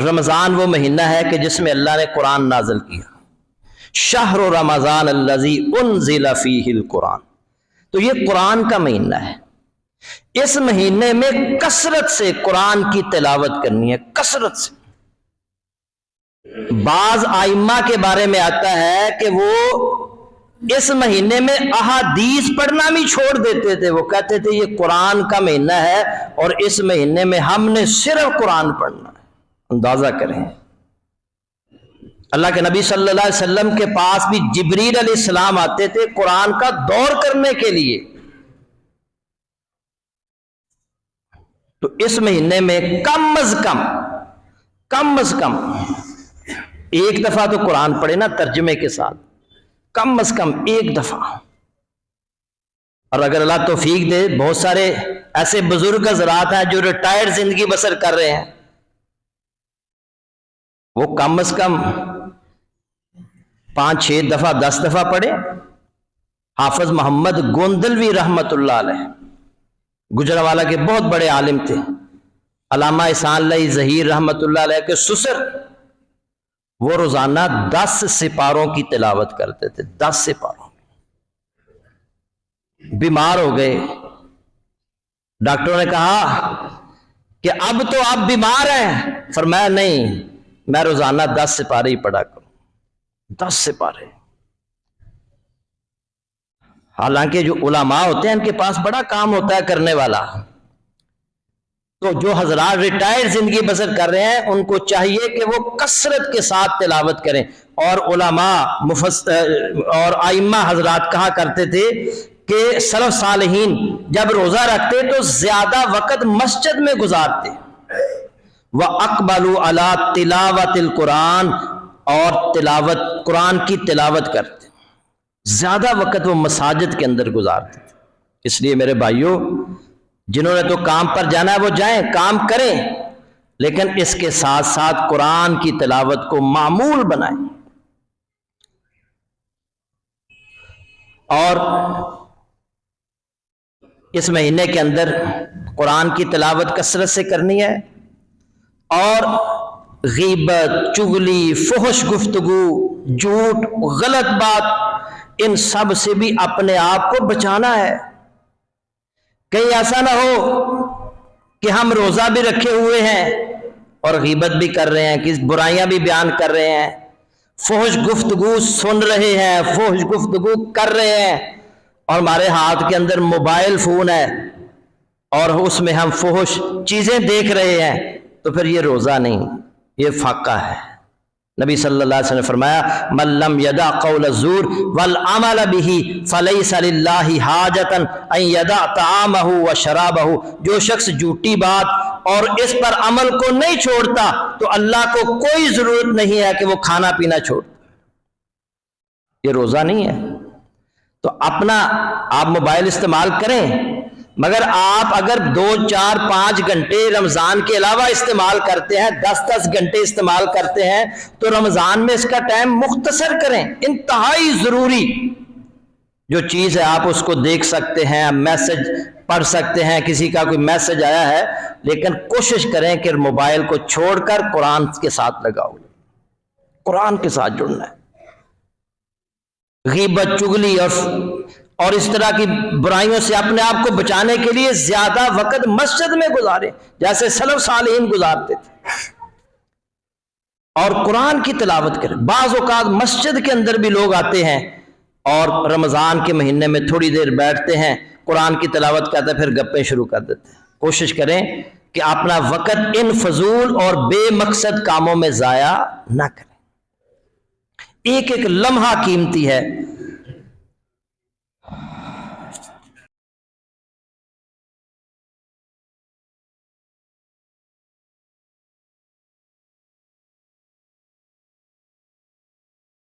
رمضان وہ مہینہ ہے کہ جس میں اللہ نے قرآن نازل کیا، شہر رمضان الذی انزل فیہ القرآن، تو یہ قرآن کا مہینہ ہے۔ اس مہینے میں کثرت سے قرآن کی تلاوت کرنی ہے، کثرت سے۔ بعض ائمہ کے بارے میں آتا ہے کہ وہ اس مہینے میں احادیث پڑھنا بھی چھوڑ دیتے تھے، وہ کہتے تھے یہ قرآن کا مہینہ ہے اور اس مہینے میں ہم نے صرف قرآن پڑھنا ہے۔ اندازہ کریں، اللہ کے نبی صلی اللہ علیہ وسلم کے پاس بھی جبریل علیہ السلام آتے تھے قرآن کا دور کرنے کے لیے، تو اس مہینے میں کم از کم ایک دفعہ تو قرآن پڑھے نا ترجمے کے ساتھ، کم از کم ایک دفعہ۔ اور اگر اللہ توفیق دے، بہت سارے ایسے بزرگ حضرات ہیں جو ریٹائرڈ زندگی بسر کر رہے ہیں، وہ کم از کم 5-6 دفعہ 10 دفعہ پڑھے۔ حافظ محمد گوندلوی رحمت اللہ علیہ گجرانوالہ کے بہت بڑے عالم تھے، علامہ احسان اللہ ظہیر رحمت اللہ علیہ کے سسر، وہ روزانہ 10 سپاروں کی تلاوت کرتے تھے، 10 سپاروں۔ بیمار ہو گئے، ڈاکٹروں نے کہا کہ اب تو آپ بیمار ہیں، فرمایا نہیں، میں روزانہ 10 سپارے ہی پڑھا کروں، 10 سپارے۔ حالانکہ جو علماء ہوتے ہیں ان کے پاس بڑا کام ہوتا ہے کرنے والا، تو جو حضرات ریٹائرڈ زندگی بسر کر رہے ہیں ان کو چاہیے کہ وہ کثرت کے ساتھ تلاوت کریں۔ اور علماء اور ائمہ حضرات کہا کرتے تھے کہ سلف صالحین جب روزہ رکھتے تو زیادہ وقت مسجد میں گزارتے، وَأَقْبَلُوا عَلَىٰ تِلَاوَةِ الْقُرْآنِ، اور قرآن کی تلاوت کرتے، زیادہ وقت وہ مساجد کے اندر گزارتے تھے۔ اس لیے میرے بھائیوں، جنہوں نے تو کام پر جانا ہے وہ جائیں، کام کریں، لیکن اس کے ساتھ ساتھ قرآن کی تلاوت کو معمول بنائیں۔ اور اس مہینے کے اندر قرآن کی تلاوت کثرت سے کرنی ہے، اور غیبت، چغلی، فحش گفتگو، جھوٹ، غلط بات، ان سب سے بھی اپنے آپ کو بچانا ہے۔ کہیں ایسا نہ ہو کہ ہم روزہ بھی رکھے ہوئے ہیں اور غیبت بھی کر رہے ہیں، کہ برائیاں بھی بیان کر رہے ہیں، فحش گفتگو سن رہے ہیں، فحش گفتگو کر رہے ہیں، اور ہمارے ہاتھ کے اندر موبائل فون ہے اور اس میں ہم فحش چیزیں دیکھ رہے ہیں، تو پھر یہ روزہ نہیں، یہ فاقہ ہے۔ نبی صلی اللہ علیہ وسلم نے فرمایا من لم یدع قول الزور والعمل به فلیس للہ حاجۃ ان یدع طعامہ وشرابہ، جو شخص جھوٹی بات اور اس پر عمل کو نہیں چھوڑتا تو اللہ کو کوئی ضرورت نہیں ہے کہ وہ کھانا پینا چھوڑ۔ یہ روزہ نہیں ہے۔ تو اپنا آپ موبائل استعمال کریں، مگر آپ اگر 2، 4، 5 گھنٹے رمضان کے علاوہ استعمال کرتے ہیں، 10 گھنٹے استعمال کرتے ہیں، تو رمضان میں اس کا ٹائم مختصر کریں۔ انتہائی ضروری جو چیز ہے آپ اس کو دیکھ سکتے ہیں، میسج پڑھ سکتے ہیں، کسی کا کوئی میسج آیا ہے، لیکن کوشش کریں کہ موبائل کو چھوڑ کر قرآن کے ساتھ لگاؤ، قرآن کے ساتھ جڑنا ہے۔ غیبت، چغلی اور اس طرح کی برائیوں سے اپنے آپ کو بچانے کے لیے زیادہ وقت مسجد میں گزاریں، جیسے سلف صالحین گزارتے تھے، اور قرآن کی تلاوت کریں۔ بعض اوقات مسجد کے اندر بھی لوگ آتے ہیں اور رمضان کے مہینے میں تھوڑی دیر بیٹھتے ہیں، قرآن کی تلاوت کرتے ہیں، پھر گپیں شروع کر دیتے ہیں۔ کوشش کریں کہ اپنا وقت ان فضول اور بے مقصد کاموں میں ضائع نہ کریں۔ ایک ایک لمحہ قیمتی ہے،